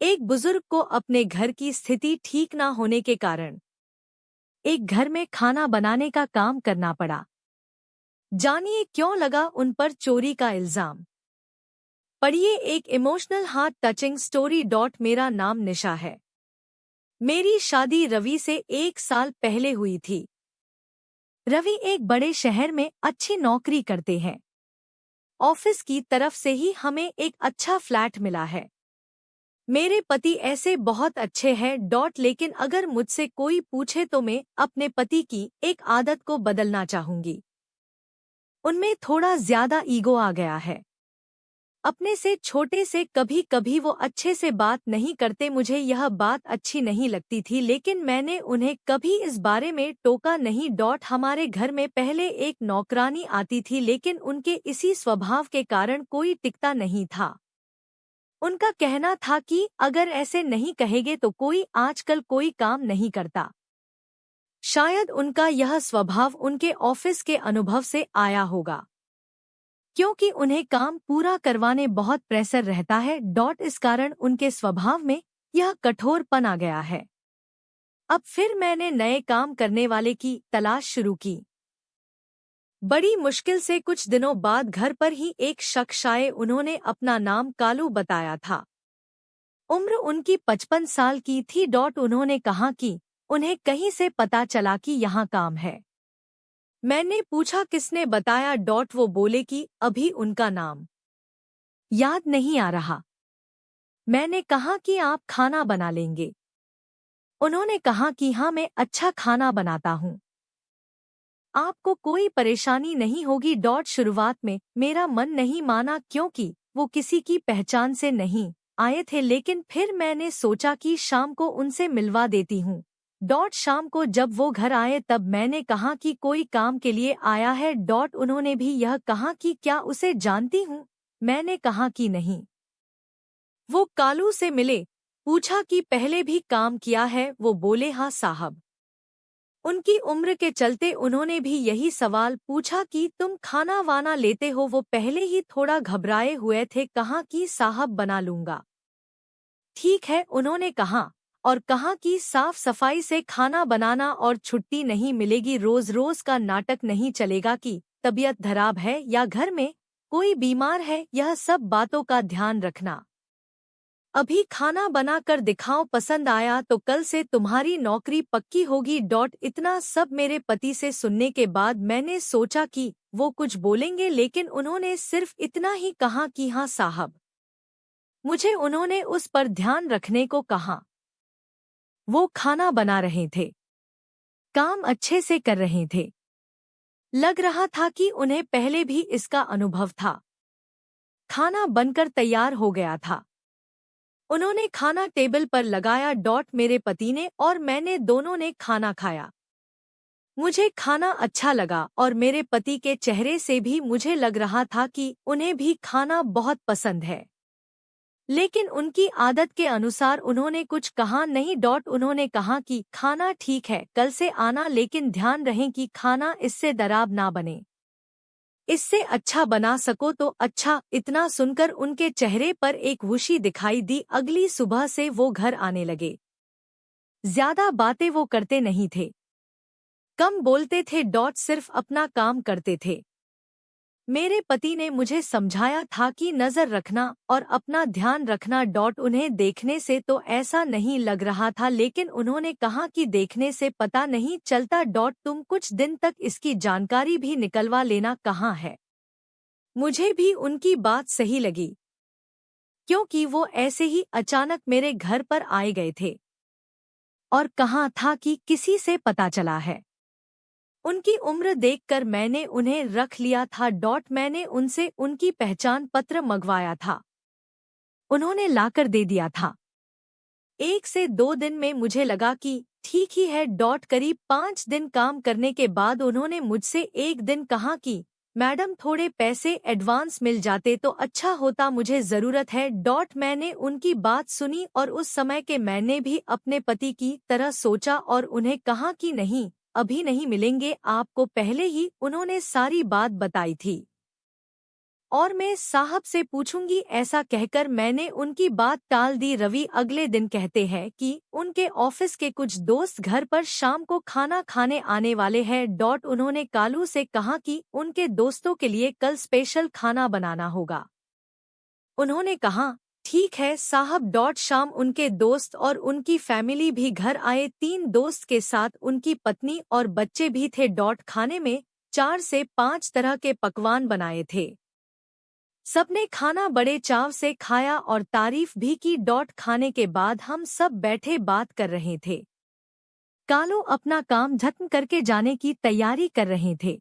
एक बुजुर्ग को अपने घर की स्थिति ठीक ना होने के कारण एक घर में खाना बनाने का काम करना पड़ा। जानिए क्यों लगा उन पर चोरी का इल्जाम। पढ़िए एक इमोशनल हार्ट टचिंग स्टोरी। मेरा नाम निशा है। मेरी शादी रवि से 1 साल पहले हुई थी। रवि एक बड़े शहर में अच्छी नौकरी करते हैं। ऑफिस की तरफ से ही हमें एक अच्छा फ्लैट मिला है। मेरे पति ऐसे बहुत अच्छे हैं। लेकिन अगर मुझसे कोई पूछे तो मैं अपने पति की एक आदत को बदलना चाहूंगी। उनमें थोड़ा ज्यादा ईगो आ गया है। अपने से छोटे से कभी कभी वो अच्छे से बात नहीं करते। मुझे यह बात अच्छी नहीं लगती थी, लेकिन मैंने उन्हें कभी इस बारे में टोका नहीं। हमारे घर में पहले एक नौकरानी आती थी, लेकिन उनके इसी स्वभाव के कारण कोई टिकता नहीं था। उनका कहना था कि अगर ऐसे नहीं कहेंगे तो आजकल कोई काम नहीं करता। शायद उनका यह स्वभाव उनके ऑफिस के अनुभव से आया होगा, क्योंकि उन्हें काम पूरा करवाने बहुत प्रेशर रहता है। इस कारण उनके स्वभाव में यह कठोरपन आ गया है। अब फिर मैंने नए काम करने वाले की तलाश शुरू की। बड़ी मुश्किल से कुछ दिनों बाद घर पर ही एक शख्स आए। उन्होंने अपना नाम कालू बताया था। उम्र उनकी 55 साल की थी। उन्होंने कहा कि उन्हें कहीं से पता चला कि यहाँ काम है। मैंने पूछा किसने बताया। वो बोले कि अभी उनका नाम याद नहीं आ रहा। मैंने कहा कि आप खाना बना लेंगे। उन्होंने कहा कि हाँ, मैं अच्छा खाना बनाता हूँ, आपको कोई परेशानी नहीं होगी। शुरुआत में मेरा मन नहीं माना, क्योंकि वो किसी की पहचान से नहीं आए थे, लेकिन फिर मैंने सोचा कि शाम को उनसे मिलवा देती हूँ। शाम को जब वो घर आए तब मैंने कहा कि कोई काम के लिए आया है। उन्होंने भी यह कहा कि क्या उसे जानती हूँ। मैंने कहा कि नहीं। वो कालू से मिले, पूछा कि पहले भी काम किया है। वो बोले हाँ साहब। उनकी उम्र के चलते उन्होंने भी यही सवाल पूछा कि तुम खाना वाना लेते हो। वो पहले ही थोड़ा घबराए हुए थे। कहा कि साहब बना लूंगा। ठीक है, उन्होंने कहा, और कहा कि साफ सफाई से खाना बनाना और छुट्टी नहीं मिलेगी। रोज रोज का नाटक नहीं चलेगा कि तबीयत खराब है या घर में कोई बीमार है। यह सब बातों का ध्यान रखना। अभी खाना बना कर दिखाओ, पसंद आया तो कल से तुम्हारी नौकरी पक्की होगी। इतना सब मेरे पति से सुनने के बाद मैंने सोचा कि वो कुछ बोलेंगे, लेकिन उन्होंने सिर्फ इतना ही कहा कि हाँ साहब। मुझे उन्होंने उस पर ध्यान रखने को कहा। वो खाना बना रहे थे, काम अच्छे से कर रहे थे। लग रहा था कि उन्हें पहले भी इसका अनुभव था। खाना बनकर तैयार हो गया था। उन्होंने खाना टेबल पर लगाया। मेरे पति ने और मैंने दोनों ने खाना खाया। मुझे खाना अच्छा लगा और मेरे पति के चेहरे से भी मुझे लग रहा था कि उन्हें भी खाना बहुत पसंद है, लेकिन उनकी आदत के अनुसार उन्होंने कुछ कहा नहीं। उन्होंने कहा कि खाना ठीक है, कल से आना, लेकिन ध्यान रहे कि खाना इससे खराब ना बने। इससे अच्छा बना सको तो अच्छा। इतना सुनकर उनके चेहरे पर एक खुशी दिखाई दी। अगली सुबह से वो घर आने लगे। ज्यादा बातें वो करते नहीं थे, कम बोलते थे। सिर्फ अपना काम करते थे। मेरे पति ने मुझे समझाया था कि नजर रखना और अपना ध्यान रखना। उन्हें देखने से तो ऐसा नहीं लग रहा था, लेकिन उन्होंने कहा कि देखने से पता नहीं चलता। तुम कुछ दिन तक इसकी जानकारी भी निकलवा लेना। कहाँ है। मुझे भी उनकी बात सही लगी, क्योंकि वो ऐसे ही अचानक मेरे घर पर आए गए थे और कहा था कि किसी से पता चला है। उनकी उम्र देखकर मैंने उन्हें रख लिया था। मैंने उनसे उनकी पहचान पत्र मंगवाया था, उन्होंने लाकर दे दिया था। 1 से 2 दिन में मुझे लगा कि ठीक ही है। करीब 5 दिन काम करने के बाद उन्होंने मुझसे एक दिन कहा कि मैडम, थोड़े पैसे एडवांस मिल जाते तो अच्छा होता, मुझे जरूरत है। मैंने उनकी बात सुनी और उस समय के मैंने भी अपने पति की तरह सोचा और उन्हें कहा कि नहीं, अभी नहीं मिलेंगे, आपको पहले ही उन्होंने सारी बात बताई थी। और मैं साहब से पूछूंगी, ऐसा कहकर मैंने उनकी बात टाल दी। रवि अगले दिन कहते हैं कि उनके ऑफिस के कुछ दोस्त घर पर शाम को खाना खाने आने वाले हैं। उन्होंने कालू से कहा कि उनके दोस्तों के लिए कल स्पेशल खाना बनाना होगा। उन्होंने कहा, ठीक है साहब। शाम उनके दोस्त और उनकी फैमिली भी घर आए। 3 दोस्त के साथ उनकी पत्नी और बच्चे भी थे। खाने में 4 से 5 तरह के पकवान बनाए थे। सबने खाना बड़े चाव से खाया और तारीफ भी की। खाने के बाद हम सब बैठे बात कर रहे थे। कालू अपना काम खत्म करके जाने की तैयारी कर रहे थे।